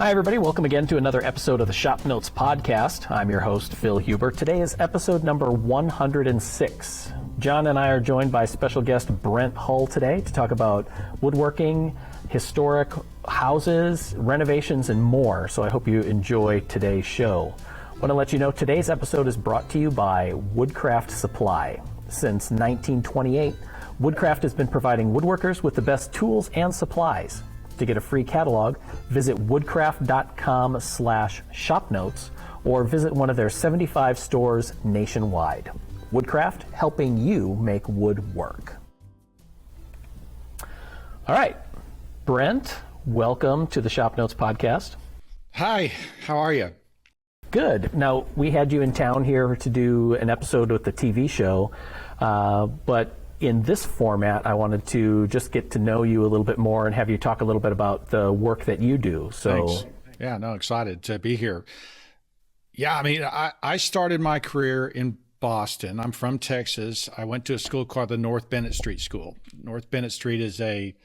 Hi, everybody. Welcome again to another episode of the ShopNotes Podcast. I'm your host, Phil Huber. Today is episode number 106. John and I are joined by special guest Brent Hull today to talk about woodworking, historic houses, renovations, and more. So I hope you enjoy today's show. I want to let you know today's episode is brought to you by Woodcraft Supply. Since 1928, Woodcraft has been providing woodworkers with the best tools and supplies. To get a free catalog, visit woodcraft.com/shopnotes or visit one of their 75 stores nationwide. Woodcraft, helping you make wood work. All right, Brent, welcome to the ShopNotes Podcast. Hi, how are you? Good. Now, we had you in town here to do an episode with the TV show, but in this format, I wanted to just get to know you a little bit more and have you talk a little bit about the work that you do. So, thanks. Yeah, no, excited to be here. Yeah, I mean, I started my career in Boston. I'm from Texas. I went to a school called the North Bennett Street School. North Bennett Street is it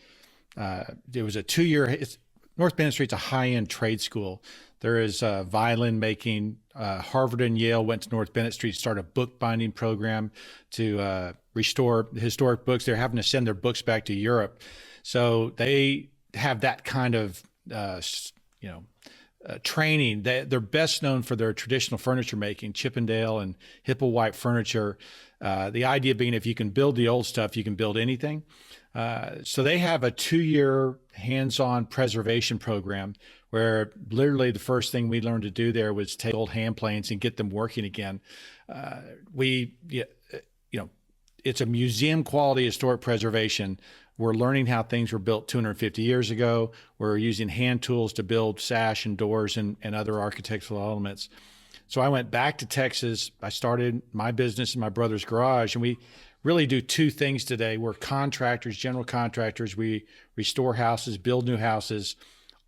was a 2-year, North Bennett Street's a high-end trade school. There is violin making. Harvard and Yale went to North Bennett Street to start a bookbinding program to restore historic books. They're having to send their books back to Europe. So they have that kind of, training. They're best known for their traditional furniture making, Chippendale and Hipplewhite furniture. The idea being if you can build the old stuff, you can build anything. So they have a 2-year hands-on preservation program where literally the first thing we learned to do there was take old hand planes and get them working again. It's a museum quality historic preservation. We're learning how things were built 250 years ago. We're using hand tools to build sash and doors and other architectural elements. So I went back to Texas. I started my business in my brother's garage, and we really do two things today. We're contractors, general contractors. We restore houses, build new houses,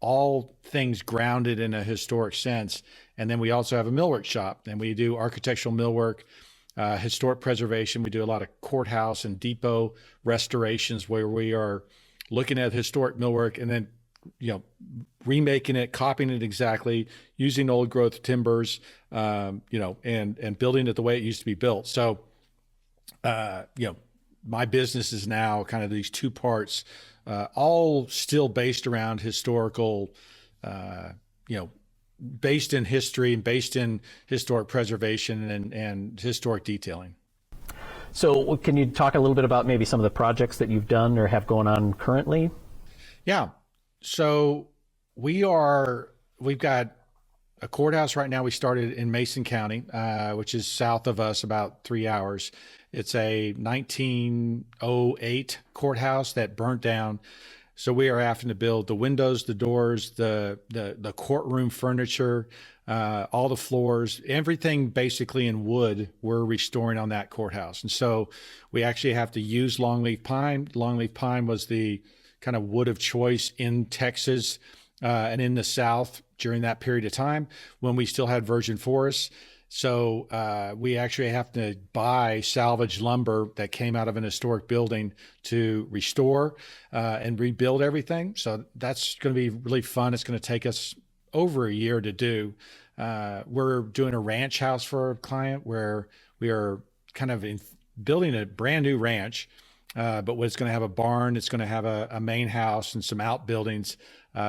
all things grounded in a historic sense. And then we also have a millwork shop, and we do architectural millwork, historic preservation. We do a lot of courthouse and depot restorations where we are looking at historic millwork and then, remaking it, copying it exactly, using old growth timbers, and building it the way it used to be built. So, my business is now kind of these two parts, all still based around historical, based in history and based in historic preservation and historic detailing. So can you talk a little bit about maybe some of the projects that you've done or have going on currently? Yeah. So we've got a courthouse right now. We started in Mason County, which is south of us about 3 hours. It's a 1908 courthouse that burnt down. So we are having to build the windows, the doors, the courtroom furniture, all the floors, everything basically in wood we're restoring on that courthouse. And so we actually have to use longleaf pine. Longleaf pine was the kind of wood of choice in Texas and in the South during that period of time when we still had virgin forests. So we actually have to buy salvage lumber that came out of an historic building to restore and rebuild everything. So that's going to be really fun. It's going to take us over a year to do. We're doing a ranch house for a client where we are kind of building a brand new ranch, but it's going to have a barn. It's going to have a main house and some outbuildings.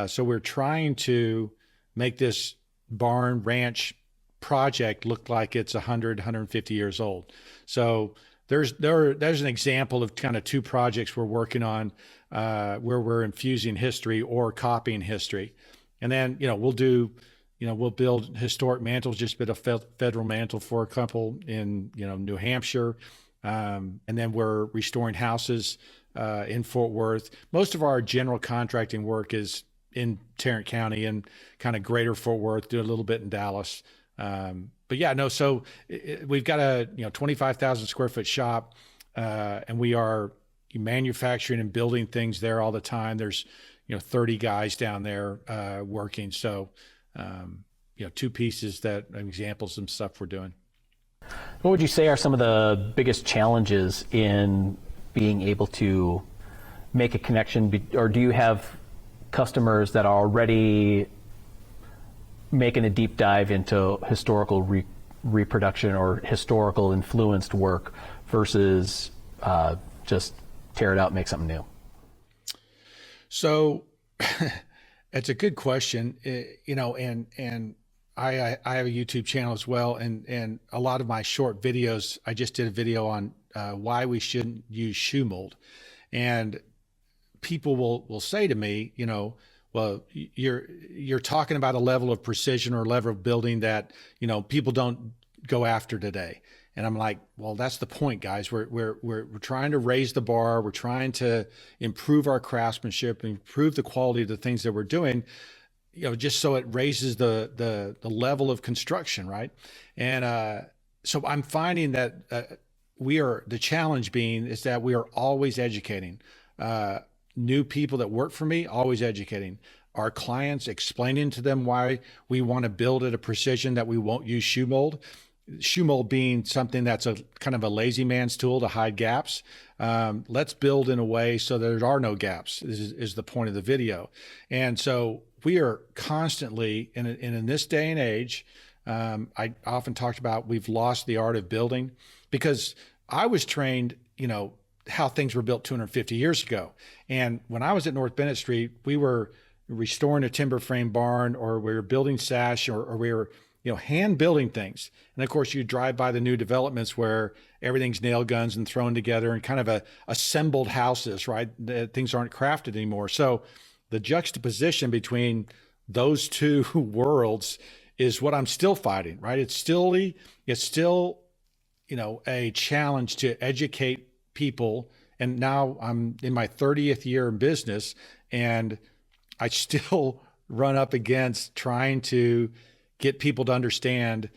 So we're trying to make this barn ranch project look like it's 150 years old. So there's an example of kind of two projects we're working on where we're infusing history or copying history. And then, we'll build historic mantles, just built a federal mantle for a couple in, New Hampshire. And then we're restoring houses in Fort Worth. Most of our general contracting work is in Tarrant County and kind of greater Fort Worth, do a little bit in Dallas. So we've got a 25,000 square foot shop, and we are manufacturing and building things there all the time. There's 30 guys down there working. So two pieces that examples of some stuff we're doing. What would you say are some of the biggest challenges in being able to make a connection, or do you have customers that are already making a deep dive into historical reproduction or historical influenced work versus just tear it out and make something new? So it's a good question, and I have a YouTube channel as well, and a lot of my short videos, I just did a video on why we shouldn't use shoe mold. And people will say to me, well, you're talking about a level of precision or level of building that, people don't go after today. And I'm like, well, that's the point, guys. We're trying to raise the bar. We're trying to improve our craftsmanship, improve the quality of the things that we're doing, just so it raises the level of construction, right? And so I'm finding that the challenge being is that we are always educating. New people that work for me, always educating. Our clients, explaining to them why we want to build at a precision that we won't use shoe mold. Shoe mold being something that's a kind of a lazy man's tool to hide gaps. Let's build in a way so there are no gaps, is the point of the video. And so we are constantly, in this day and age, I often talked about we've lost the art of building, because I was trained, how things were built 250 years ago. And when I was at North Bennett Street, we were restoring a timber frame barn, or we were building sash, or we were hand building things. And of course, you drive by the new developments where everything's nail guns and thrown together and kind of assembled houses, right? Things aren't crafted anymore. So the juxtaposition between those two worlds is what I'm still fighting, right? It's still, a challenge to educate people. And now I'm in my 30th year in business, and I still run up against trying to get people to understand,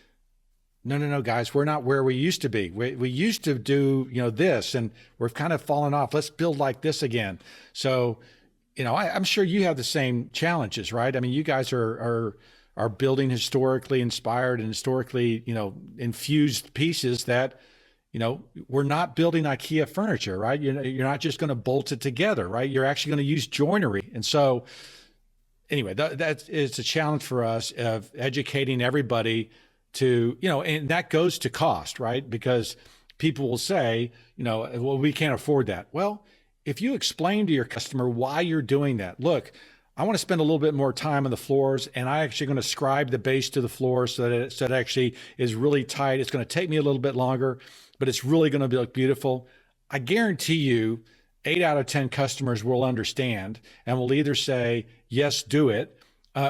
no, guys, we're not where we used to be. We used to do, this, and we've kind of fallen off. Let's build like this again. So, I'm sure you have the same challenges, right? I mean, you guys are building historically inspired and historically, infused pieces that, we're not building IKEA furniture, right? You're not just going to bolt it together, right? You're actually going to use joinery. And so, anyway, that is a challenge for us of educating everybody to, and that goes to cost, right? Because people will say, well, we can't afford that. Well, if you explain to your customer why you're doing that, look, I want to spend a little bit more time on the floors, and I actually going to scribe the base to the floor so that it actually is really tight. It's going to take me a little bit longer, but it's really going to look beautiful. I guarantee you 8 out of 10 customers will understand and will either say, yes, do it,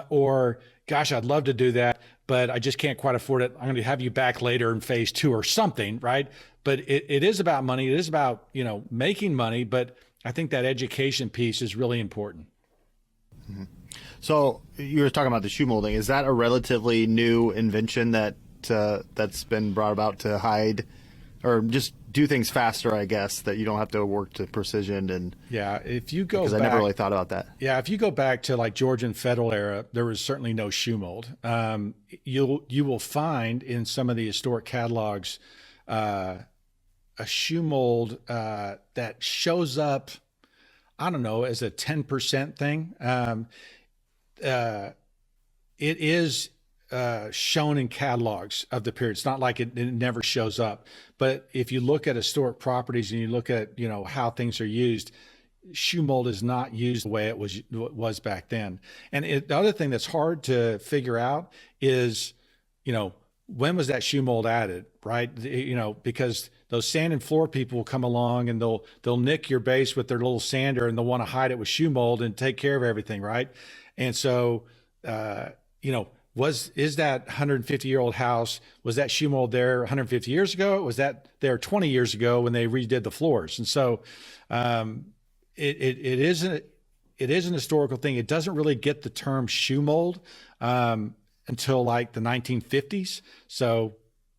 or gosh, I'd love to do that, but I just can't quite afford it. I'm going to have you back later in phase 2 or something, right? But it is about money. It is about, making money, but I think that education piece is really important. Mm-hmm. So you were talking about the shoe molding. Is that a relatively new invention that's been brought about to hide or just do things faster, I guess, that you don't have to work to precision? And yeah, if you go back, because I never really thought about that. Yeah, if you go back to like Georgian and Federal era, there was certainly no shoe mold. You will find in some of the historic catalogs a shoe mold that shows up, I don't know, as a 10% thing. It is shown in catalogs of the period. It's not like it never shows up. But if you look at historic properties and you look at, how things are used, shoe mold is not used the way it was back then. And the other thing that's hard to figure out is, when was that shoe mold added, right? Because those sand and floor people will come along and they'll nick your base with their little sander, and they'll want to hide it with shoe mold and take care of everything, right? And so, is that 150-year-old house, was that shoe mold there 150 years ago? Was that there 20 years ago when they redid the floors? And so it is an historical thing. It doesn't really get the term shoe mold until like the 1950s. So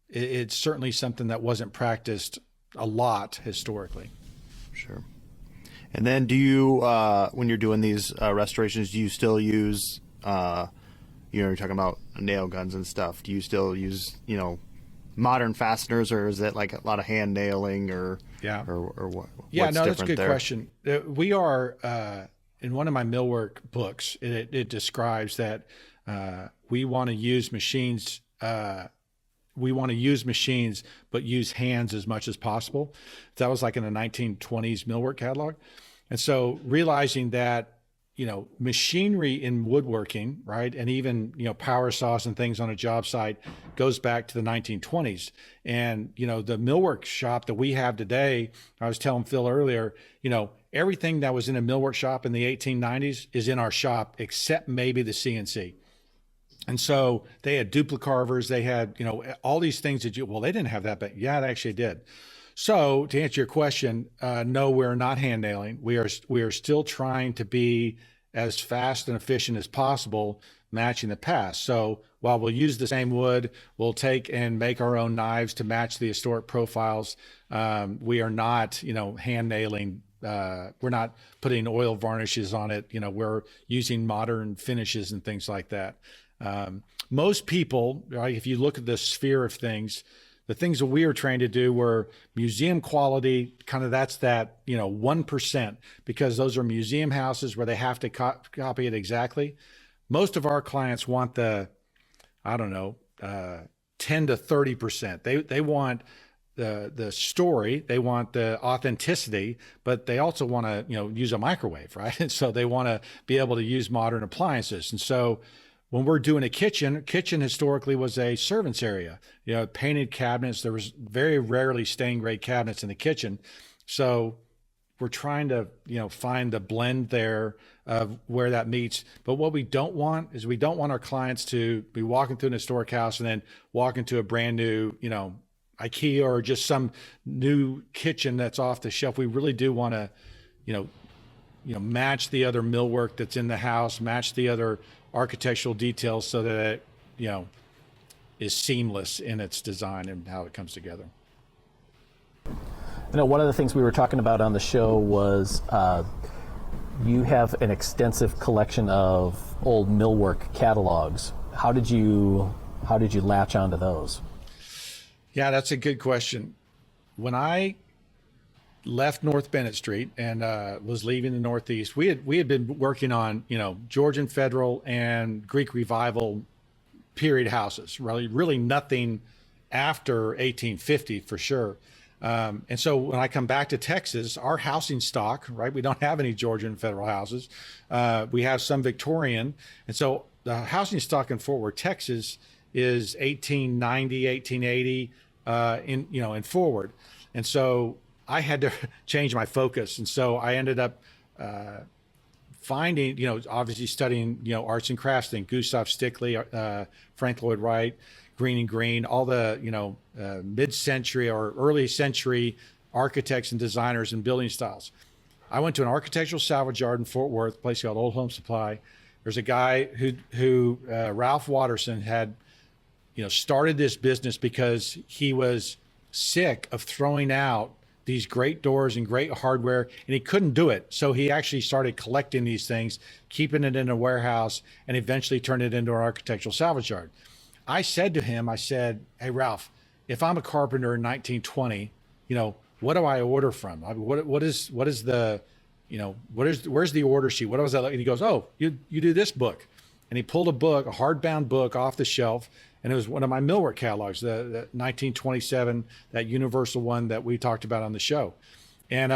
it's certainly something that wasn't practiced a lot historically. Sure. And then do you, when you're doing these restorations, do you still use, you're talking about nail guns and stuff. Do you still use, modern fasteners, or is it like a lot of hand nailing or what? Yeah, what's no, that's a good there? question. We are, in one of my millwork books, it describes that We want to use machines. But use hands as much as possible. That was like in the 1920s millwork catalog. And so realizing that, machinery in woodworking, right, and even, power saws and things on a job site goes back to the 1920s. And, the millwork shop that we have today, I was telling Phil earlier, everything that was in a millwork shop in the 1890s is in our shop, except maybe the CNC. And so they had duplicarvers, they had, all these things that they didn't have that, but yeah, they actually did. So to answer your question, no, we're not hand nailing. We are still trying to be as fast and efficient as possible, matching the past. So while we'll use the same wood, we'll take and make our own knives to match the historic profiles. We are not, hand nailing. We're not putting oil varnishes on it. We're using modern finishes and things like that. Most people, right, if you look at the sphere of things, the things that we were trained to do were museum quality, kind of that's that, 1%, because those are museum houses where they have to copy it exactly. Most of our clients want the, 10 to 30%. They want the story, they want the authenticity, but they also want to, use a microwave, right? And so they want to be able to use modern appliances. And so when we're doing a kitchen historically was a servant's area, painted cabinets. There was very rarely stained gray cabinets in the kitchen. So we're trying to, find the blend there of where that meets. But what we don't want is we don't want our clients to be walking through an historic house and then walk into a brand new, IKEA or just some new kitchen that's off the shelf. We really do want to, match the other millwork that's in the house, match the other architectural details so that it, is seamless in its design and how it comes together. One of the things we were talking about on the show was you have an extensive collection of old millwork catalogs. How did you latch onto those? Yeah, that's a good question. When I left North Bennett Street and was leaving the Northeast, we had been working on, Georgian Federal and Greek Revival period houses, really nothing after 1850 for sure. And so when I come back to Texas, our housing stock, right, we don't have any Georgian Federal houses. We have some Victorian. And so the housing stock in Fort Worth, Texas is 1890, 1880 and forward. And so I had to change my focus. And so I ended up finding, obviously studying, arts and crafts thing, Gustav Stickley, Frank Lloyd Wright, Green and Green, all the, mid-century or early century architects and designers and building styles. I went to an architectural salvage yard in Fort Worth, a place called Old Home Supply. There's a guy who Ralph Watterson had, started this business because he was sick of throwing out these great doors and great hardware, and he couldn't do it. So he actually started collecting these things, keeping it in a warehouse, and eventually turned it into an architectural salvage yard. I said to him, hey, Ralph, if I'm a carpenter in 1920, what do I order from? Where's the order sheet? What was that like? And he goes, oh, you do this book. And he pulled a book, a hardbound book off the shelf, and it was one of my millwork catalogs, the 1927, that universal one that we talked about on the show. And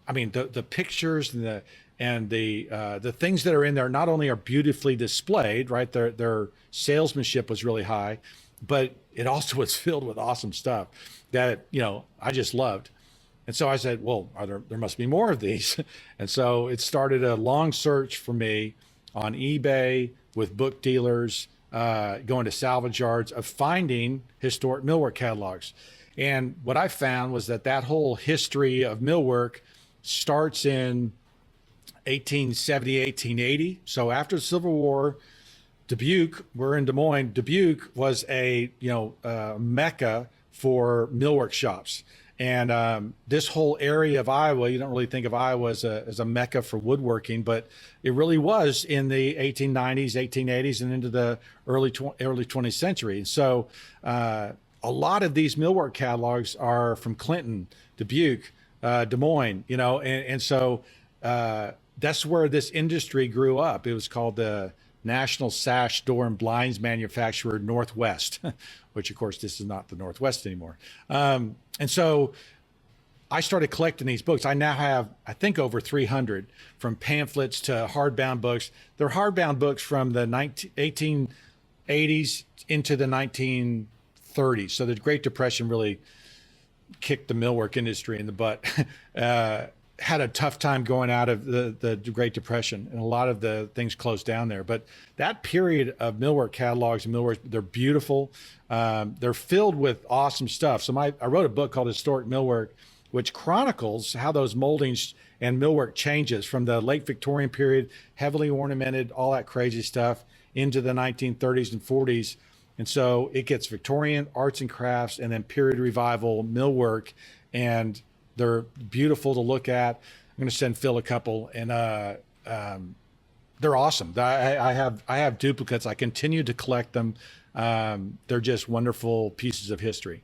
the pictures and the things that are in there not only are beautifully displayed, right? Their salesmanship was really high, but it also was filled with awesome stuff that I just loved. And so I said, well, there must be more of these. And so it started a long search for me on eBay with book dealers, going to salvage yards, of finding historic millwork catalogs. And what I found was that whole history of millwork starts in 1870, 1880. So after the Civil War, Dubuque, we're in Des Moines, Dubuque was a mecca for millwork shops. And this whole area of Iowa, you don't really think of Iowa as a mecca for woodworking, but it really was in the 1890s, 1880s, and into the early 20th century. And so a lot of these millwork catalogs are from Clinton, Dubuque, Des Moines, and so that's where this industry grew up. It was called the national sash, door, and blinds manufacturer Northwest, which of course this is not the Northwest anymore. And so I started collecting these books. I now have, I think, over 300, from pamphlets to hardbound books. They're hardbound books from the 1880s into the 1930s. So the Great Depression really kicked the millwork industry in the butt. Had a tough time going out of the Great Depression, and a lot of the things closed down there. But that period of millwork catalogs and millwork, they're beautiful. They're filled with awesome stuff. So I wrote a book called Historic Millwork, which chronicles how those moldings and millwork changes from the late Victorian period, heavily ornamented, all that crazy stuff, into the 1930s and 40s. And so it gets Victorian, arts and crafts, and then period revival millwork, and they're beautiful to look at. I'm going to send Phil a couple, and they're awesome. I have duplicates. I continue to collect them. They're just wonderful pieces of history.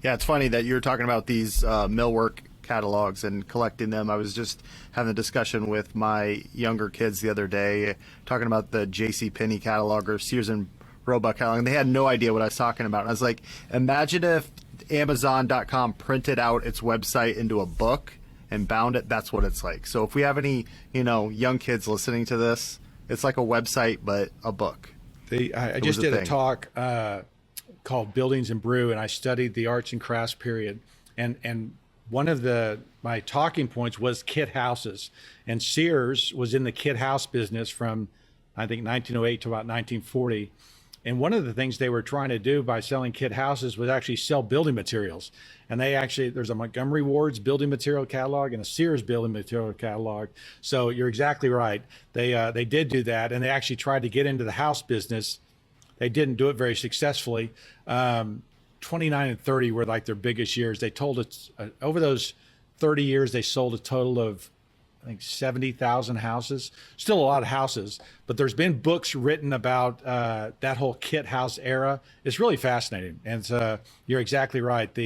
Yeah, it's funny that you're talking about these millwork catalogs and collecting them. I was just having a discussion with my younger kids the other day, talking about the J.C. Penney catalog or Sears and Roebuck catalog, and they had no idea what I was talking about. And I was like, imagine if Amazon.com printed out its website into a book and bound it. That's what it's like. So if we have any, young kids listening to this, it's like a website, but a book. I just did a talk called Buildings and Brew, and I studied the arts and crafts period. And one of my talking points was kit houses. And Sears was in the kit house business from, I think, 1908 to about 1940. And one of the things they were trying to do by selling kit houses was actually sell building materials. And there's a Montgomery Ward's building material catalog and a Sears building material catalog. So you're exactly right. They did do that, and they actually tried to get into the house business. They didn't do it very successfully. 29 and 30 were like their biggest years. They told us over those 30 years, they sold a total of, I think, 70,000 houses. Still a lot of houses, but there's been books written about that whole kit house era. It's really fascinating. And you're exactly right.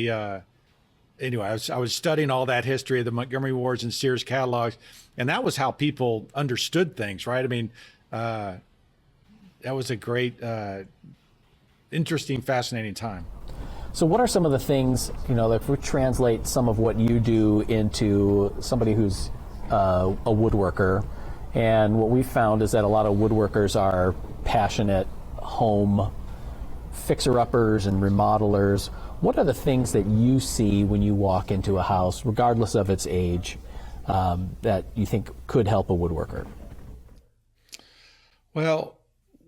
Anyway, I was studying all that history of the Montgomery Wards and Sears catalogs, and that was how people understood things, right? I mean, that was a great, interesting, fascinating time. So what are some of the things, if we translate some of what you do into somebody who's a woodworker, and what we've found is that a lot of woodworkers are passionate home fixer-uppers and remodelers. What are the things that you see when you walk into a house, regardless of its age, that you think could help a woodworker? Well,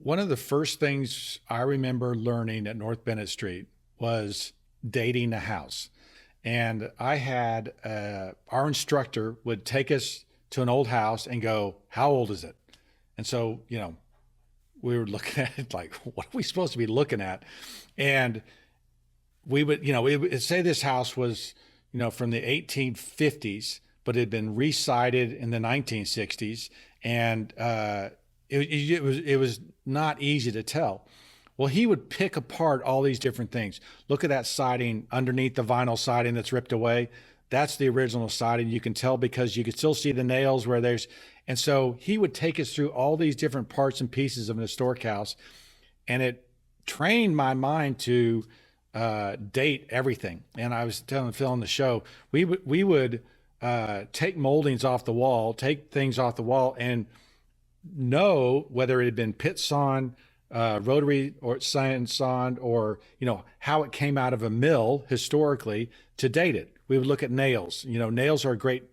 one of the first things I remember learning at North Bennett Street was dating a house. And I had our instructor would take us to an old house and go, "How old is it?" And so, we were looking at it like, what are we supposed to be looking at? And we would, it would say this house was, from the 1850s, but it had been re-sided in the 1960s. And it was not easy to tell. Well, he would pick apart all these different things. Look at that siding underneath the vinyl siding that's ripped away. That's the original siding. You can tell because you can still see the nails where there's, and so he would take us through all these different parts and pieces of an historic house. And it trained my mind to date everything. And I was telling Phil on the show, we would take moldings off the wall, take things off the wall, and know whether it had been pit sawn, rotary or sand, or how it came out of a mill historically to date it. We would look at nails. Nails are a great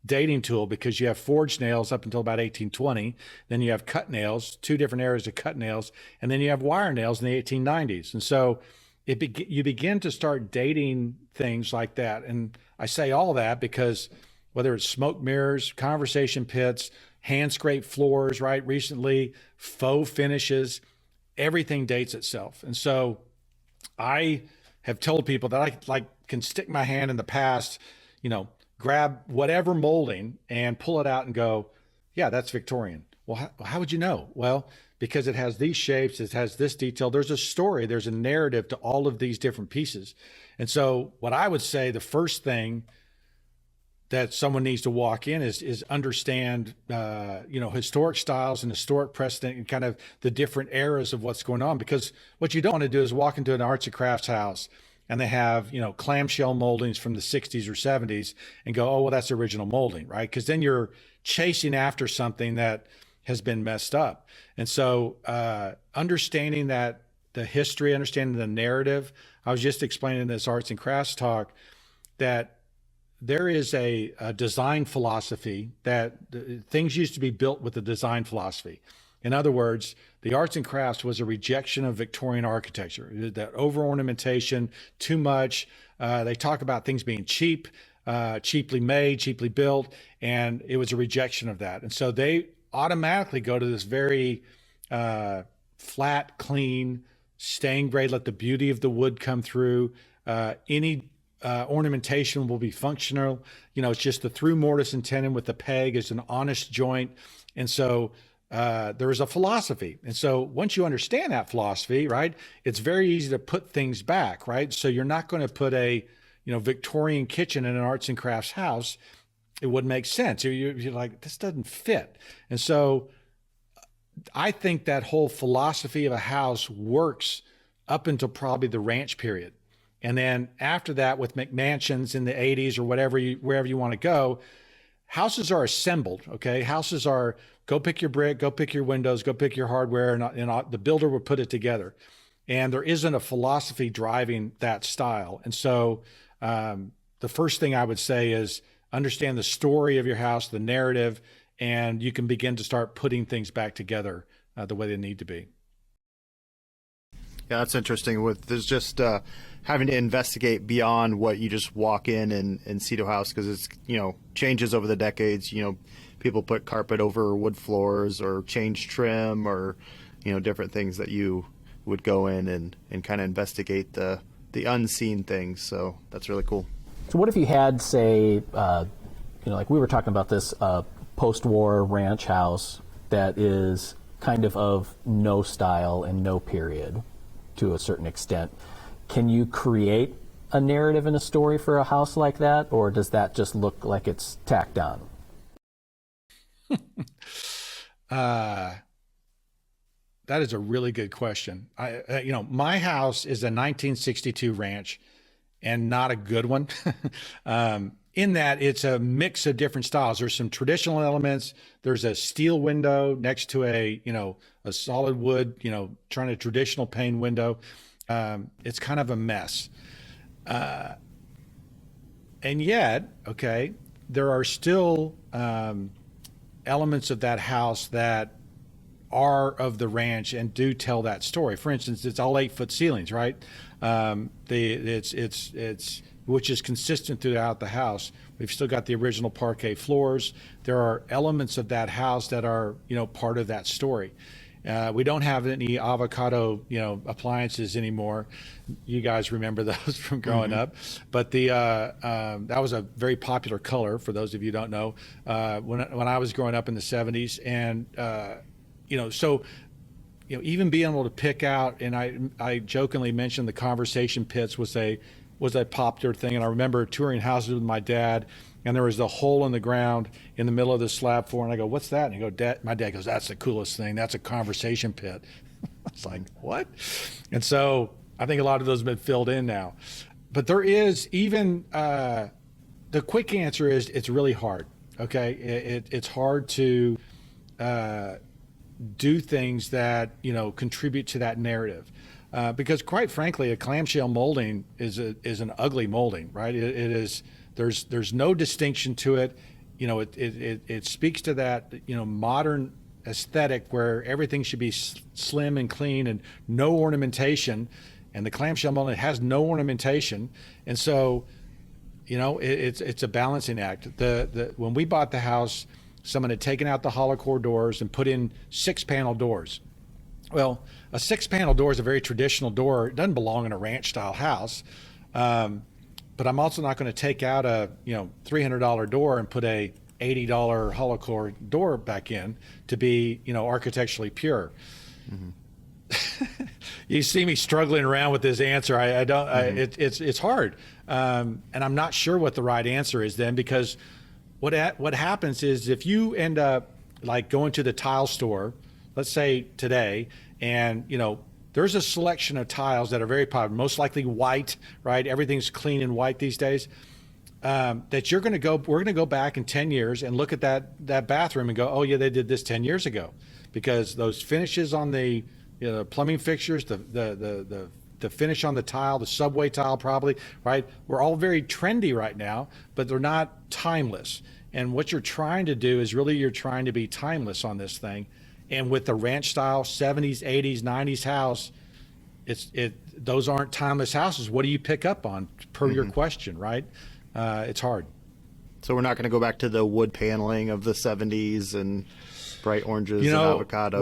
dating tool because you have forged nails up until about 1820. Then you have cut nails, two different eras of cut nails, and then you have wire nails in the 1890s. And so you begin to start dating things like that. And I say all that because whether it's smoke mirrors, conversation pits, hand scraped floors, right? Recently, faux finishes, everything dates itself. And so I have told people that I can stick my hand in the past, grab whatever molding and pull it out and go, yeah, that's Victorian. Well, how would you know? Well, because it has these shapes, it has this detail. There's a story, there's a narrative to all of these different pieces. And so what I would say, the first thing that someone needs to walk in is understand, historic styles and historic precedent and kind of the different eras of what's going on. Because what you don't want to do is walk into an arts and crafts house and they have, clamshell moldings from the 60s or 70s and go, oh, well, that's original molding, right? Because then you're chasing after something that has been messed up. And so understanding that the history, understanding the narrative, I was just explaining in this arts and crafts talk that there is a design philosophy that things used to be built with a design philosophy. In other words, the arts and crafts was a rejection of Victorian architecture, that over ornamentation, too much. They talk about things being cheap, cheaply made, cheaply built, and it was a rejection of that. And so they automatically go to this very flat, clean, stained grade, let the beauty of the wood come through. Any ornamentation will be functional. It's just the through mortise and tenon with the peg is an honest joint. And so there is a philosophy. And so once you understand that philosophy, right, it's very easy to put things back, right? So you're not going to put a, Victorian kitchen in an arts and crafts house. It wouldn't make sense. You're like, this doesn't fit. And so I think that whole philosophy of a house works up until probably the ranch period. And then after that, with McMansions in the 80s or wherever you want to go, houses are assembled, okay? Houses are, go pick your brick, go pick your windows, go pick your hardware, and the builder will put it together. And there isn't a philosophy driving that style. And so the first thing I would say is understand the story of your house, the narrative, and you can begin to start putting things back together the way they need to be. Yeah, that's interesting. There's just having to investigate beyond what you just walk in and see to a house, because it's changes over the decades. People put carpet over wood floors or change trim or different things that you would go in and kind of investigate the unseen things. So that's really cool. So what if you had, say, like we were talking about this post-war ranch house that is kind of no style and no period to a certain extent. Can you create a narrative and a story for a house like that, or does that just look like it's tacked on? That is a really good question. My house is a 1962 ranch and not a good one. In that it's a mix of different styles. There's some traditional elements. There's a steel window next to a solid wood, trying to traditional pane window. It's kind of a mess. And yet, okay, there are still elements of that house that are of the ranch and do tell that story. For instance, it's all 8-foot ceilings, right? It's which is consistent throughout the house. We've still got the original parquet floors. There are elements of that house that are, part of that story. We don't have any avocado, appliances anymore. You guys remember those from growing up. But that was a very popular color, for those of you who don't know, when I was growing up in the 70s. And, even being able to pick out, and I jokingly mentioned the conversation pits was a popular thing. And I remember touring houses with my dad, and there was a hole in the ground in the middle of the slab floor. And I go, what's that? And my dad goes, that's the coolest thing. That's a conversation pit. I was like, what? And so I think a lot of those have been filled in now. But there is even, the quick answer is it's really hard. Okay. It's hard to do things that, contribute to that narrative. Because quite frankly, a clamshell molding is an ugly molding, right? It is, there's no distinction to it. It speaks to that, modern aesthetic where everything should be slim and clean and no ornamentation. And the clamshell molding has no ornamentation. And so, it's a balancing act. When we bought the house, someone had taken out the hollow core doors and put in 6-panel doors. Well, a 6-panel door is a very traditional door. It doesn't belong in a ranch style house. But I'm also not going to take out a $300 door and put a $80 hollow core door back in to be architecturally pure. Mm-hmm. You see me struggling around with this answer. I don't. Mm-hmm. It's hard, and I'm not sure what the right answer is then, because what happens is if you end up like going to the tile store, let's say today, and there's a selection of tiles that are very popular, most likely white, right? Everything's clean and white these days. That we're going to go back in 10 years and look at that bathroom and go, oh yeah, they did this 10 years ago, because those finishes on the plumbing fixtures, the finish on the tile, the subway tile probably, right? We're all very trendy right now, but they're not timeless. And what you're trying to do is really you're trying to be timeless on this thing. And with the ranch style 70s, 80s, 90s house, those aren't timeless houses. What do you pick up on per your question, right? It's hard. So we're not going to go back to the wood paneling of the 70s and bright oranges and avocados.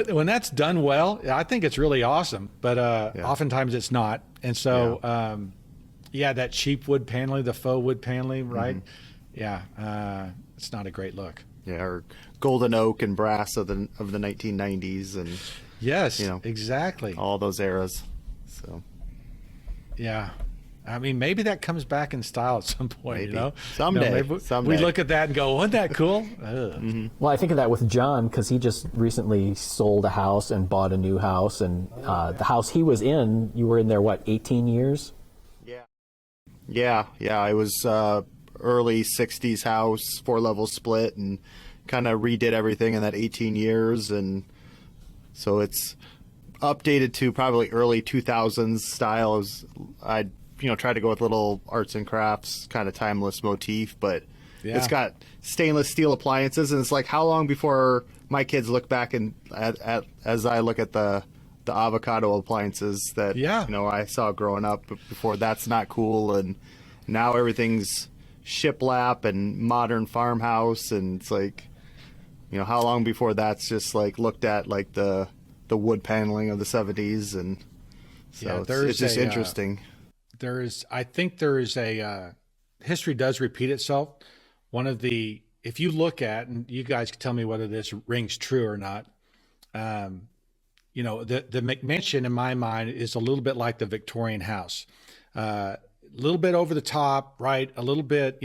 When that's done well, I think it's really awesome. But oftentimes it's not. And so, that cheap wood paneling, the faux wood paneling, right? It's not a great look. Yeah, or golden oak and brass of the 1990s, and yes, exactly, all those eras. So yeah, I mean, maybe that comes back in style at some point. Maybe. Someday. We look at that and go, "Wasn't that cool?" Well, I think of that with John, because he just recently sold a house and bought a new house, and the house he was in, you were in there 18 years? Yeah. I was early 60s house, 4-level split, and kind of redid everything in that 18 years. And so it's updated to probably early 2000s style. I tried to go with little arts and crafts, kind of timeless motif, but it's got stainless steel appliances. And it's like, how long before my kids look back and as I look at the avocado appliances that I saw growing up before, that's not cool. And now everything's shiplap and modern farmhouse, and it's like, how long before that's just like looked at like the wood paneling of the 70s. And so it's just interesting. I think there is history does repeat itself. If you look at, and you guys can tell me whether this rings true or not, the McMansion in my mind is a little bit like the Victorian house. A little bit over the top, right? A little bit,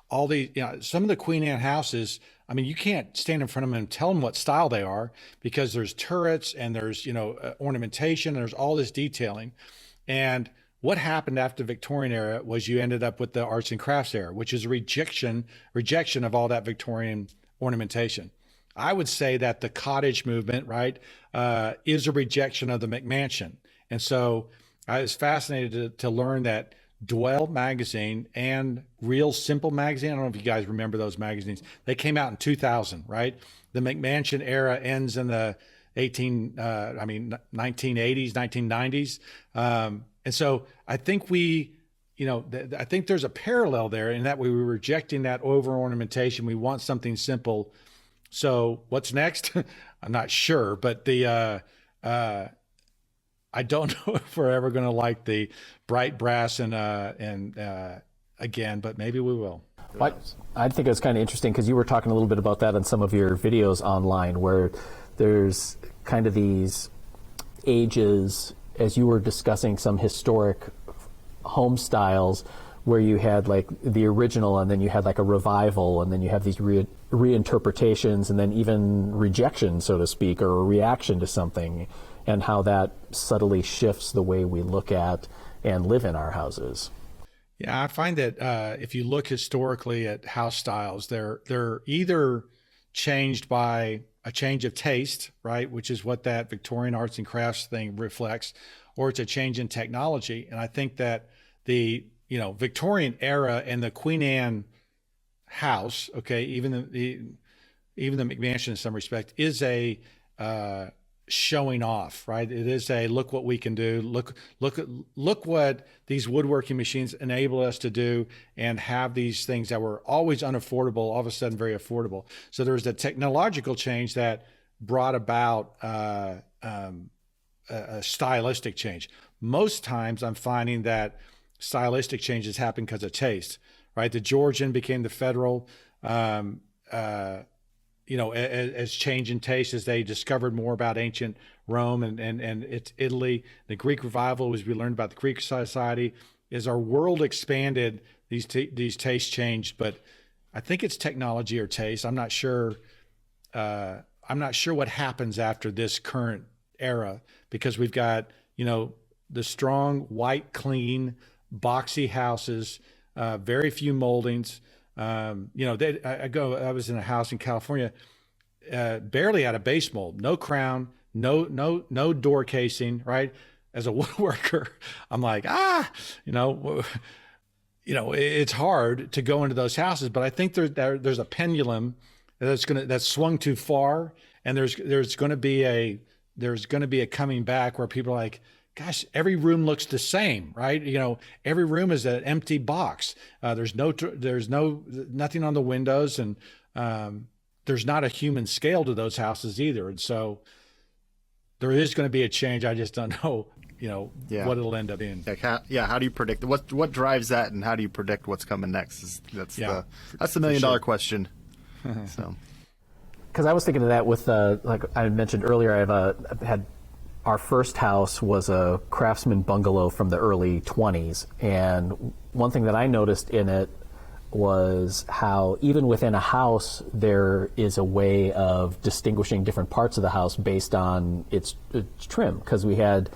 all the, some of the Queen Anne houses, I mean, you can't stand in front of them and tell them what style they are, because there's turrets and there's, ornamentation, and there's all this detailing. And what happened after the Victorian era was you ended up with the arts and crafts era, which is a rejection of all that Victorian ornamentation. I would say that the cottage movement, right, is a rejection of the McMansion. And so I was fascinated to learn that Dwell magazine and Real Simple magazine, I don't know if you guys remember those magazines. They came out in 2000, right? The McMansion era ends in the 1980s, 1990s. And so I think I think there's a parallel there in that we were rejecting that over ornamentation. We want something simple. So what's next? I'm not sure, but I don't know if we're ever going to like the bright brass and again, but maybe we will. I think it's kind of interesting because you were talking a little bit about that in some of your videos online, where there's kind of these ages, as you were discussing some historic home styles, where you had like the original, and then you had like a revival, and then you have these reinterpretations, and then even rejection, so to speak, or a reaction to something, and how that subtly shifts the way we look at and live in our houses. Yeah, I find that if you look historically at house styles, they're either changed by a change of taste, right, which is what that Victorian arts and crafts thing reflects, or it's a change in technology. And I think that the Victorian era and the Queen Anne house, okay, even the McMansion in some respect, is a showing off, right? It is a look what we can do. Look what these woodworking machines enable us to do, and have these things that were always unaffordable, all of a sudden very affordable. So there's the technological change that brought about a stylistic change. Most times I'm finding that stylistic changes happen because of taste, right? The Georgian became the Federal, as change in taste, as they discovered more about ancient Rome and it's Italy. The Greek revival, as we learned about the Greek society, as our world expanded, these tastes changed. But I think it's technology or taste. I'm not sure. I'm not sure what happens after this current era, because we've got, the strong, white, clean, boxy houses, very few moldings. I was in a house in California, barely had a base mold, no crown, no door casing, right? As a woodworker, I'm like, it's hard to go into those houses, but I think there's a pendulum that's swung too far, and there's going to be a coming back where people are like, gosh, every room looks the same, right? Every room is an empty box. There's nothing on the windows, and there's not a human scale to those houses either. And so there is going to be a change. I just don't know, what it'll end up being. How do you predict what drives that, and how do you predict what's coming next? That's the $1 million question. So, because I was thinking of that with like I mentioned earlier, I've had our first house was a Craftsman bungalow from the early 20s, and one thing that I noticed in it was how even within a house there is a way of distinguishing different parts of the house based on its trim, because we had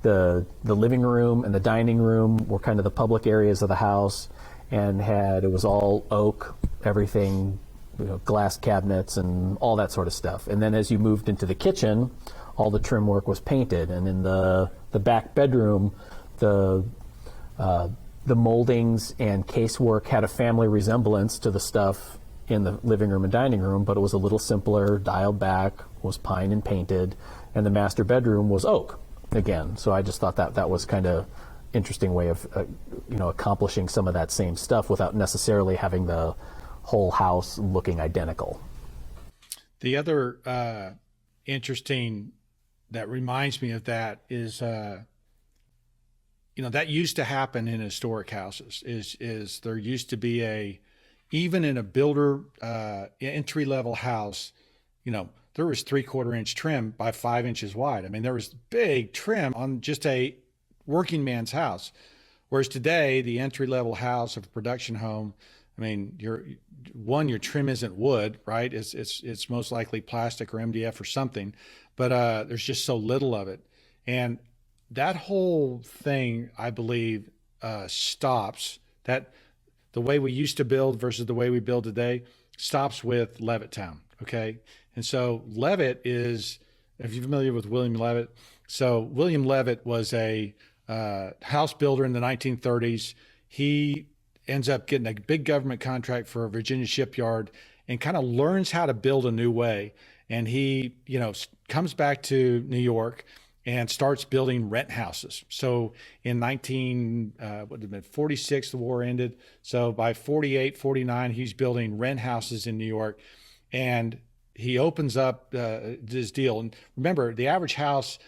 the living room and the dining room were kind of the public areas of the house, and it was all oak, everything, glass cabinets and all that sort of stuff. And then as you moved into the kitchen, all the trim work was painted, and in the back bedroom, the moldings and casework had a family resemblance to the stuff in the living room and dining room, but it was a little simpler, dialed back, was pine and painted, and the master bedroom was oak again. So I just thought that was kind of interesting way of accomplishing some of that same stuff without necessarily having the whole house looking identical. The other interesting that reminds me of that is that used to happen in historic houses. Is there used to be even in a builder entry level house, there was 3/4 inch trim by 5 inches wide. I mean, there was big trim on just a working man's house. Whereas today, the entry level house of a production home, I mean, your trim isn't wood, right? It's most likely plastic or MDF or something, but there's just so little of it. And that whole thing, I believe, stops. That the way we used to build versus the way we build today stops with Levittown, okay? And so Levitt is, if you're familiar with William Levitt, so William Levitt was a house builder in the 1930s. He ends up getting a big government contract for a Virginia shipyard and kind of learns how to build a new way. And he, comes back to New York and starts building rent houses. So in 1946, the war ended. So by 48, 49, he's building rent houses in New York. And he opens up this deal. And remember, the average house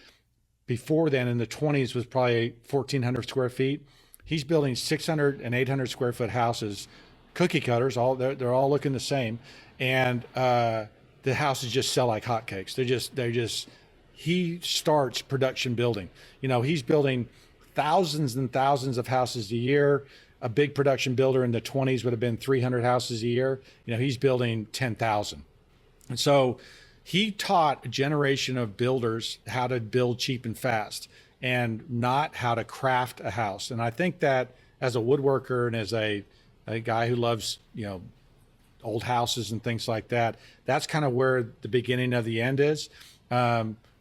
before then in the 20s was probably 1,400 square feet. He's building 600 and 800 square foot houses, cookie cutters. They're all looking the same, and the houses just sell like hotcakes. He starts production building. He's building thousands and thousands of houses a year. A big production builder in the 20s would have been 300 houses a year. He's building 10,000, and so he taught a generation of builders how to build cheap and fast, and not how to craft a house. And I think that as a woodworker and as a guy who loves, old houses and things like that, that's kind of where the beginning of the end is.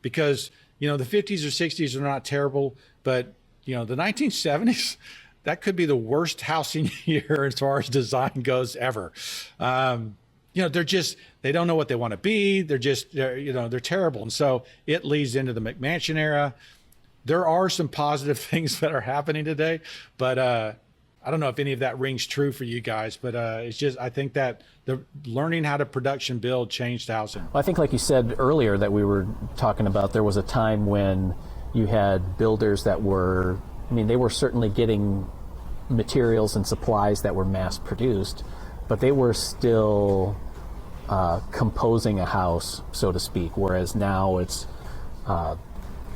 Because, the 50s or 60s are not terrible, but, the 1970s, that could be the worst housing year as far as design goes ever. They don't know what they want to be. They're terrible. And so it leads into the McMansion era. There are some positive things that are happening today, but I don't know if any of that rings true for you guys, but I think that the learning how to production build changed housing. Well, I think like you said earlier that we were talking about, there was a time when you had builders that they were certainly getting materials and supplies that were mass produced, but they were still composing a house, so to speak, whereas now it's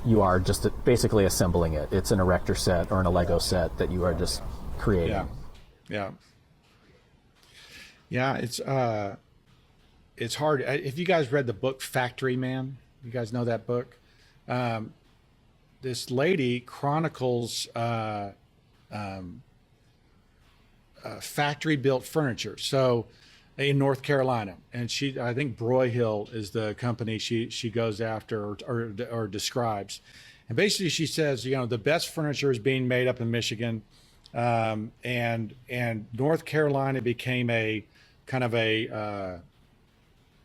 you are just basically assembling it. It's an erector set or a Lego set that you are just creating. Yeah. Yeah, it's hard. If you guys read the book Factory Man, you guys know that book. This lady chronicles factory built furniture. So in North Carolina, and I think Broyhill is the company she goes after or describes. And basically she says, the best furniture is being made up in Michigan. And North Carolina became a kind of a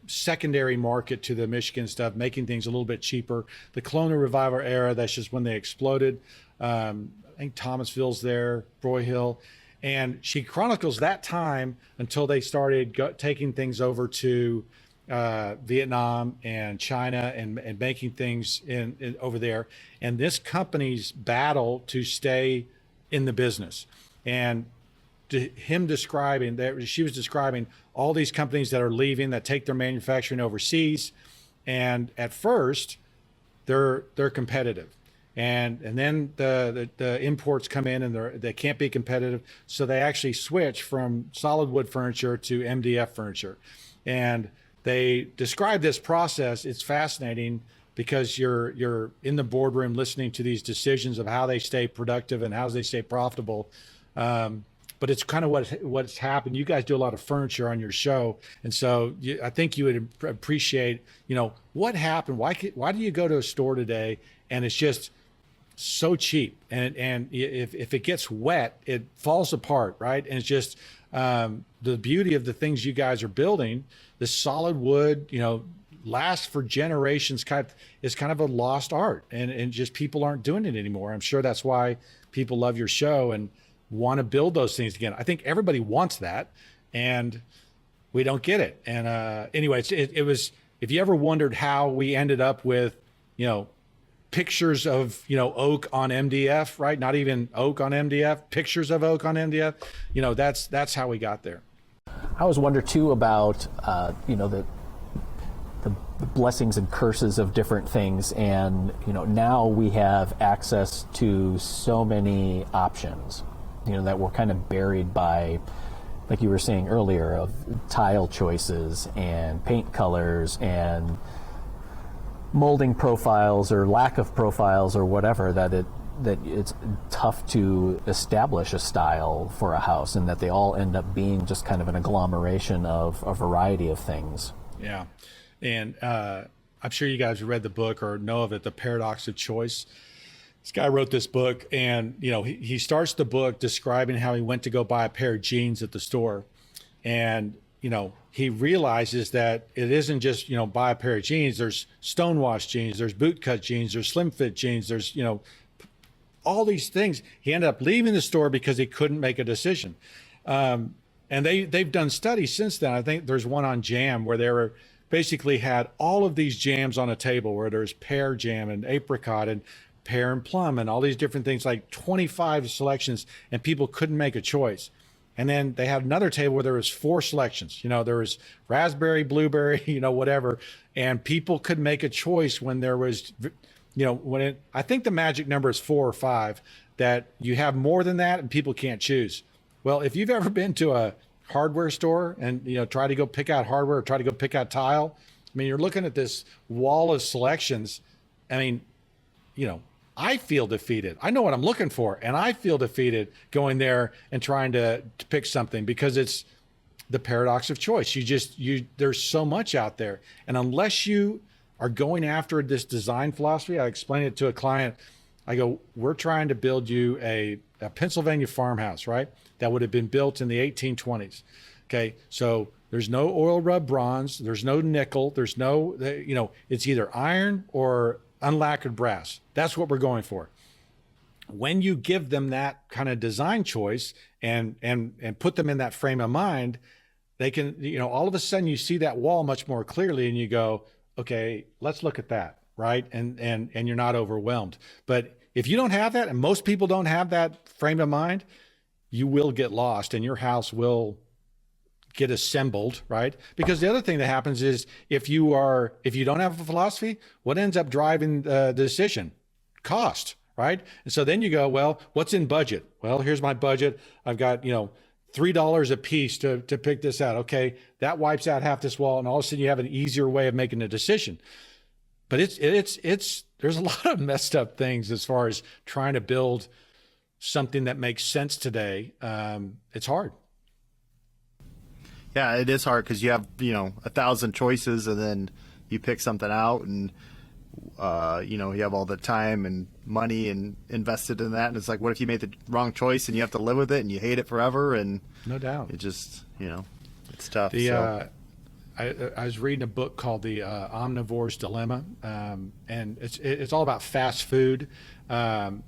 secondary market to the Michigan stuff, making things a little bit cheaper. The Colonial Revival era, that's just when they exploded. I think Thomasville's there, Broyhill. And she chronicles that time until they started taking things over to Vietnam and China and making things in over there. And this company's battle to stay in the business. And him describing that, she was describing all these companies that are leaving, that take their manufacturing overseas. And at first, they're competitive. And then the imports come in and they can't be competitive. So they actually switch from solid wood furniture to MDF furniture. And they describe this process. It's fascinating because you're in the boardroom listening to these decisions of how they stay productive and how they stay profitable. But it's kind of what's happened. You guys do a lot of furniture on your show. And so I think you would appreciate, what happened? Why do you go to a store today and it's just so cheap? And if it gets wet, it falls apart, right? And it's just the beauty of the things you guys are building, the solid wood, lasts for generations. Is kind of a lost art, and just people aren't doing it anymore. I'm sure that's why people love your show and want to build those things again. I think everybody wants that, and we don't get it. And anyway, it was, if you ever wondered how we ended up with, pictures of, oak on MDF, right? Not even oak on MDF, pictures of oak on MDF, that's how we got there. I always wonder too about, the blessings and curses of different things. And, now we have access to so many options, that we're kind of buried by, like you were saying earlier, of tile choices and paint colors and molding profiles or lack of profiles or whatever, that it's tough to establish a style for a house, and that they all end up being just kind of an agglomeration of a variety of things. Yeah. And I'm sure you guys read the book or know of it, The Paradox of Choice. This guy wrote this book, and he starts the book describing how he went to go buy a pair of jeans at the store, and he realizes that it isn't just buy a pair of jeans. There's stonewashed jeans, there's boot cut jeans, there's slim fit jeans, there's all these things. He ended up leaving the store because he couldn't make a decision. And they've done studies since then. I think there's one on jam where they were basically had all of these jams on a table, where there's pear jam and apricot and pear and plum and all these different things, like 25 selections, and people couldn't make a choice. And then they had another table where there was 4 selections. There was raspberry, blueberry, whatever, and people could make a choice when there was, I think the magic number is 4 or 5, that you have more than that and people can't choose. Well, if you've ever been to a hardware store and try to go pick out hardware or try to go pick out tile, you're looking at this wall of selections. I feel defeated. I know what I'm looking for, and I feel defeated going there and trying to pick something, because it's the paradox of choice. There's so much out there, and unless you are going after this design philosophy, I explained it to a client. I go, we're trying to build you a Pennsylvania farmhouse, right? That would have been built in the 1820s. Okay, so there's no oil rub bronze, there's no nickel, there's no, it's either iron or unlacquered brass. That's what we're going for. When you give them that kind of design choice and put them in that frame of mind, they can, all of a sudden you see that wall much more clearly, and you go, okay, let's look at that, right? And you're not overwhelmed. But if you don't have that, and most people don't have that frame of mind, you will get lost, and your house will get assembled, right? Because the other thing that happens is if you don't have a philosophy, what ends up driving the decision? Cost, right? And so then you go, well, what's in budget? Well, here's my budget. I've got, $3 a piece to pick this out. Okay, that wipes out half this wall, and all of a sudden you have an easier way of making a decision. But it's there's a lot of messed up things as far as trying to build something that makes sense today. It's hard. Yeah, it is hard because you have 1,000 choices, and then you pick something out, and you have all the time and money and invested in that, and it's like, what if you made the wrong choice and you have to live with it and you hate it forever? And no doubt, it just it's tough. I was reading a book called The Omnivore's Dilemma, and it's all about fast food, and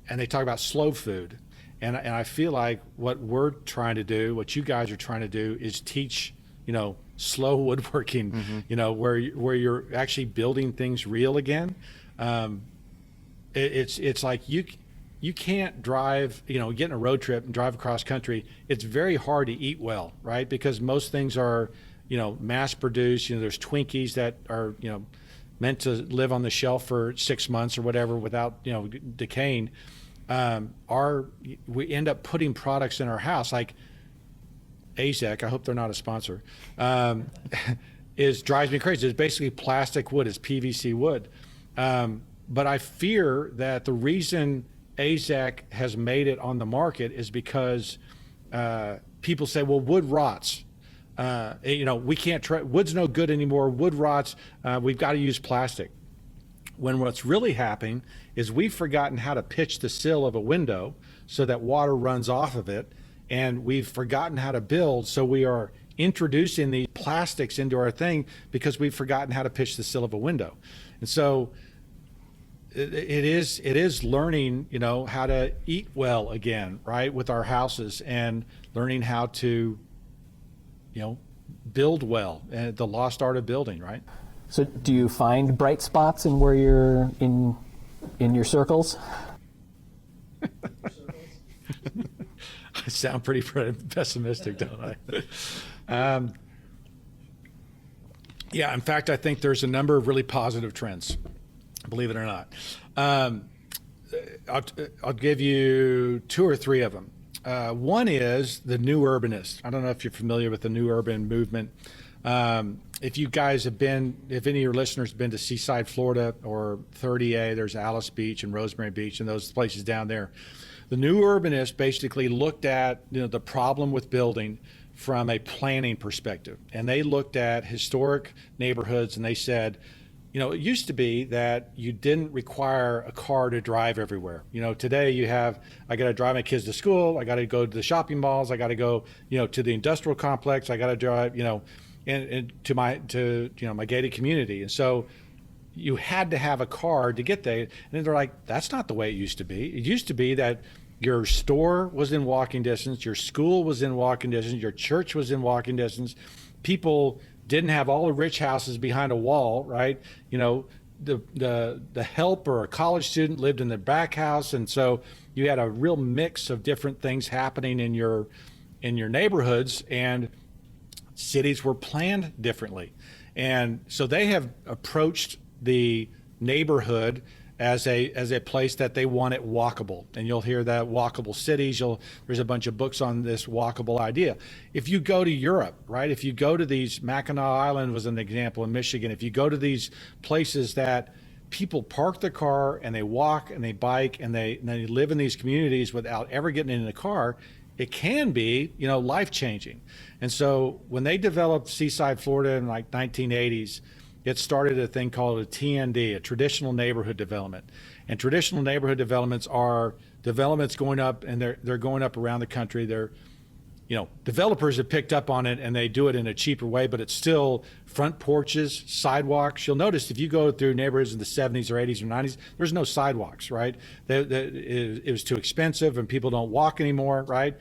they talk about slow food, and I feel like what we're trying to do, what you guys are trying to do, is teach slow woodworking, where you're actually building things real again. It's like you can't drive, get in a road trip and drive across country. It's very hard to eat well, right? Because most things are mass produced. There's Twinkies that are, meant to live on the shelf for 6 months or whatever without, decaying. We end up putting products in our house like AZEK, I hope they're not a sponsor, drives me crazy. It's basically plastic wood. It's PVC wood. But I fear that the reason AZEK has made it on the market is because people say, well, wood rots. We can't try, wood's no good anymore. Wood rots. We've got to use plastic. When what's really happening is we've forgotten how to pitch the sill of a window so that water runs off of it. And we've forgotten how to build. So we are introducing these plastics into our thing because we've forgotten how to pitch the sill of a window. And so it is learning, how to eat well again, right? With our houses, and learning how to, build well, and the lost art of building, right? So do you find bright spots in where you're in your circles? I sound pretty pessimistic, don't I? Yeah, in fact, I think there's a number of really positive trends, believe it or not. I'll give you 2 or 3 of them. One is the new urbanist. I don't know if you're familiar with the new urban movement. If you guys if any of your listeners have been to Seaside, Florida, or 30A, there's Alice Beach and Rosemary Beach and those places down there. The new urbanist basically looked at the problem with building from a planning perspective, and they looked at historic neighborhoods, and they said, it used to be that you didn't require a car to drive everywhere. Today I got to drive my kids to school, I got to go to the shopping malls, I got to go, to the industrial complex, I got to drive, and to my gated community, and so you had to have a car to get there. And then they're like, that's not the way it used to be. It used to be that your store was in walking distance, your school was in walking distance, your church was in walking distance. People didn't have all the rich houses behind a wall, right? The helper, a college student, lived in the back house, and so you had a real mix of different things happening in your neighborhoods, and cities were planned differently. And so they have approached the neighborhood as a place that they want it walkable. And you'll hear that walkable cities. There's a bunch of books on this walkable idea. If you go to Europe, right? If you go to these, Mackinac Island was an example in Michigan. If you go to these places that people park their car and they walk and they bike and they live in these communities without ever getting in a car, it can be, life-changing. And so when they developed Seaside, Florida in like 1980s, it started a thing called a TND, a traditional neighborhood development. And traditional neighborhood developments are developments going up, and they're going up around the country. Developers have picked up on it, and they do it in a cheaper way, but it's still front porches, sidewalks. You'll notice if you go through neighborhoods in the 70s or 80s or 90s, there's no sidewalks, right? It was too expensive, and people don't walk anymore, right?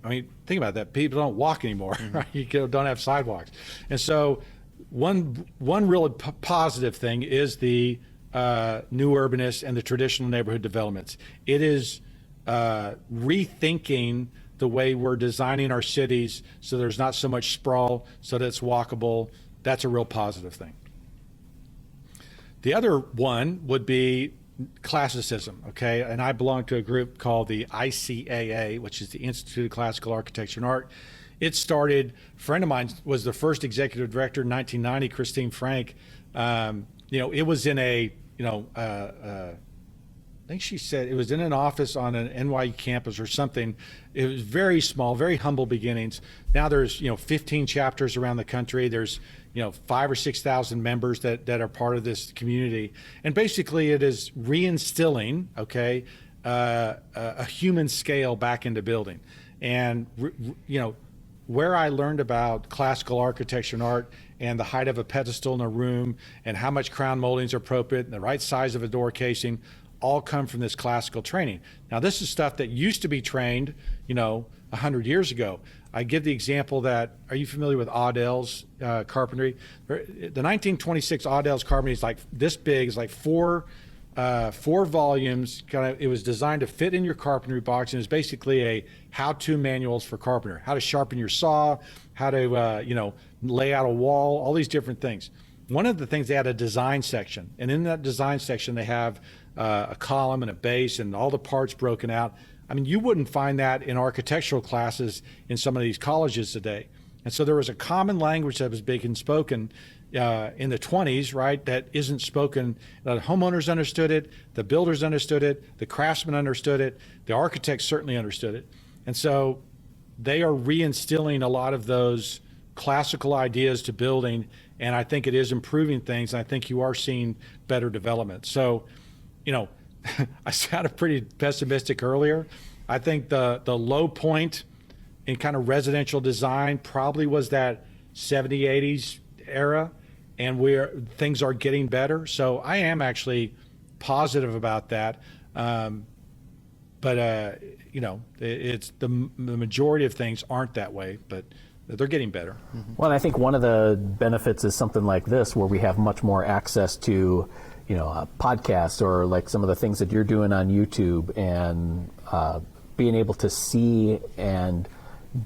I mean, think about that. People don't walk anymore, right? You don't have sidewalks. And so one real positive thing is the new urbanists and the traditional neighborhood developments. It is rethinking the way we're designing our cities so there's not so much sprawl, so that it's walkable. That's a real positive thing. The other one would be classicism, okay? And I belong to a group called the ICAA, which is the Institute of Classical Architecture and Art. It started, a friend of mine was the first executive director in 1990, Christine Frank. It was in a, I think she said it was in an office on an NYU campus or something. It was very small, very humble beginnings. Now there's 15 chapters around the country. There's 5,000 or 6,000 members that are part of this community, and basically it is reinstilling a human scale back into building. And where I learned about classical architecture and art and the height of a pedestal in a room and how much crown moldings are appropriate and the right size of a door casing all come from this classical training. Now, this is stuff that used to be trained, 100 years ago. I give the example that, are you familiar with Audell's carpentry? The 1926 Audell's carpentry is like this big, it's like four volumes. It was designed to fit in your carpentry box, and it's basically a how-to manuals for carpenter, how to sharpen your saw, how to, lay out a wall, all these different things. One of the things, they had a design section, and in that design section, they have a column and a base and all the parts broken out. I mean, you wouldn't find that in architectural classes in some of these colleges today. And so there was a common language that was being spoken in the 20s, right, that isn't spoken. The homeowners understood it, the builders understood it, the craftsmen understood it, the architects certainly understood it. And so they are reinstilling a lot of those classical ideas to building, and I think it is improving things, and I think you are seeing better development. So, I sounded pretty pessimistic earlier. I think the low point in kind of residential design probably was that 70s, 80s era, and things are getting better. So I am actually positive about that. It's the majority of things aren't that way, but they're getting better. Well, and I think one of the benefits is something like this, where we have much more access to podcasts, or like some of the things that you're doing on YouTube, and being able to see and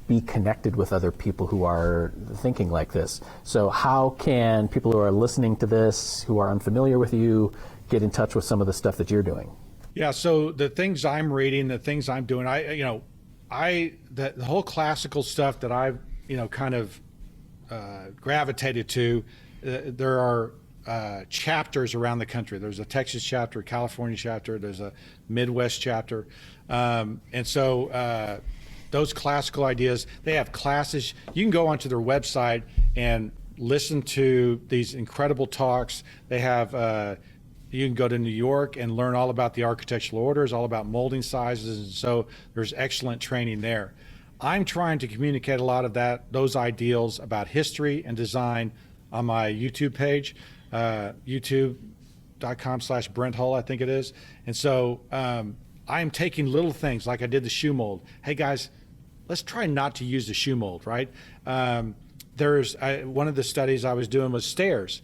be connected with other people who are thinking like this. So how can people who are listening to this, who are unfamiliar with you, get in touch with some of the stuff that you're doing? Yeah, so the things I'm reading, the things I'm doing, the whole classical stuff that I've kind of gravitated to, there are chapters around the country. There's a Texas chapter, a California chapter, there's a Midwest chapter. And so those classical ideas, they have classes. You can go onto their website and listen to these incredible talks. They have, you can go to New York and learn all about the architectural orders, all about molding sizes. And so there's excellent training there. I'm trying to communicate a lot of those ideals about history and design on my YouTube page. YouTube.com/Brent Hull, I think it is. And so I'm taking little things like I did the shoe mold. Hey guys, let's try not to use the shoe mold, right? One of the studies I was doing was stairs.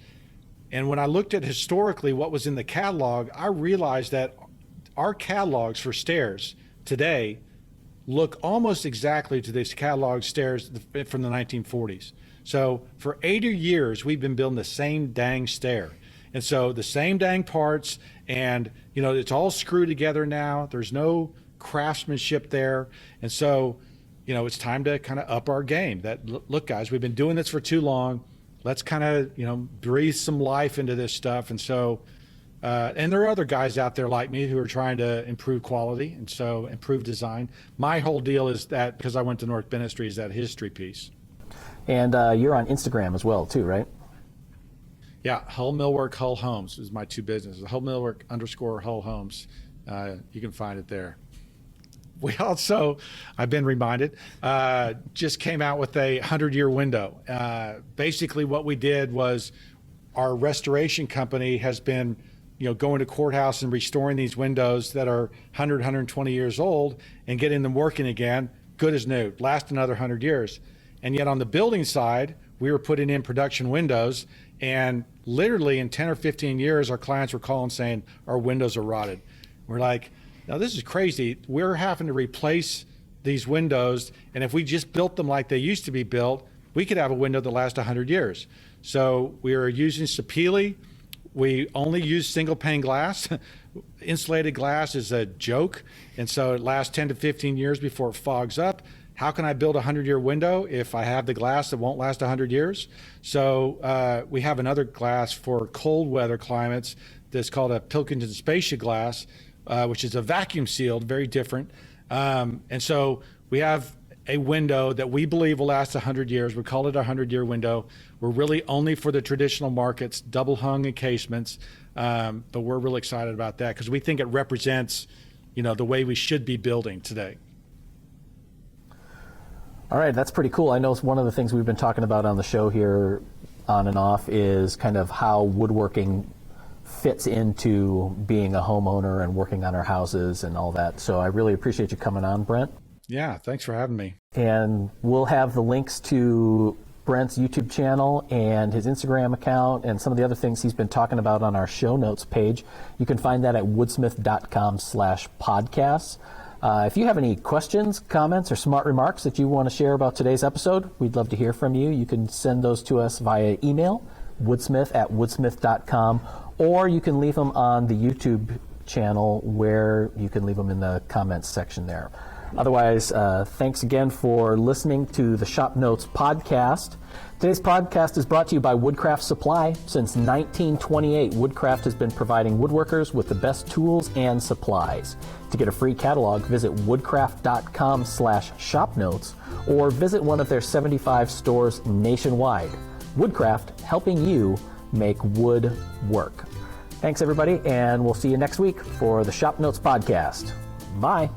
And when I looked at historically what was in the catalog, I realized that our catalogs for stairs today look almost exactly to these catalog stairs from the 1940s. So for 80 years, we've been building the same dang stair. And so the same dang parts, and it's all screwed together now. There's no craftsmanship there. And so, it's time to kind of up our game. That, look guys, we've been doing this for too long. Let's kind of, breathe some life into this stuff. And so, and there are other guys out there like me who are trying to improve quality and so improve design. My whole deal is that, because I went to North Bennett, is that history piece. And you're on Instagram as well, too, right? Yeah, Hull Millwork, Hull Homes is my two businesses. Hull Millwork _Hull Homes. You can find it there. We also, I've been reminded, just came out with a 100-year window. Basically, what we did was our restoration company has been, going to courthouse and restoring these windows that are 100, 120 years old and getting them working again, good as new, last another 100 years. And yet on the building side, we were putting in production windows, and literally in 10 or 15 years, our clients were calling saying our windows are rotted. We're like, now this is crazy. We're having to replace these windows, and if we just built them like they used to be built, we could have a window that lasts 100 years. So we are using Sapele. We only use single pane glass. Insulated glass is a joke, and so it lasts 10 to 15 years before it fogs up. How can I build a 100-year window if I have the glass that won't last 100 years? So we have another glass for cold weather climates that's called a Pilkington Spacia glass, which is a vacuum sealed, very different. And so we have a window that we believe will last 100 years. We call it a 100-year window. We're really only for the traditional markets, double hung encasements. But we're really excited about that because we think it represents, the way we should be building today. All right, that's pretty cool. I know one of the things we've been talking about on the show here on and off is kind of how woodworking fits into being a homeowner and working on our houses and all that. So I really appreciate you coming on, Brent. Yeah, thanks for having me. And we'll have the links to Brent's YouTube channel and his Instagram account and some of the other things he's been talking about on our show notes page. You can find that at woodsmith.com/podcasts. If you have any questions, comments, or smart remarks that you want to share about today's episode, we'd love to hear from you. You can send those to us via email, woodsmith@woodsmith.com, or you can leave them on the YouTube channel where you can leave them in the comments section there. Otherwise, thanks again for listening to the Shop Notes Podcast. Today's podcast is brought to you by Woodcraft Supply. Since 1928, Woodcraft has been providing woodworkers with the best tools and supplies. To get a free catalog, visit woodcraft.com/shopnotes or visit one of their 75 stores nationwide. Woodcraft, helping you make wood work. Thanks, everybody, and we'll see you next week for the Shop Notes Podcast. Bye.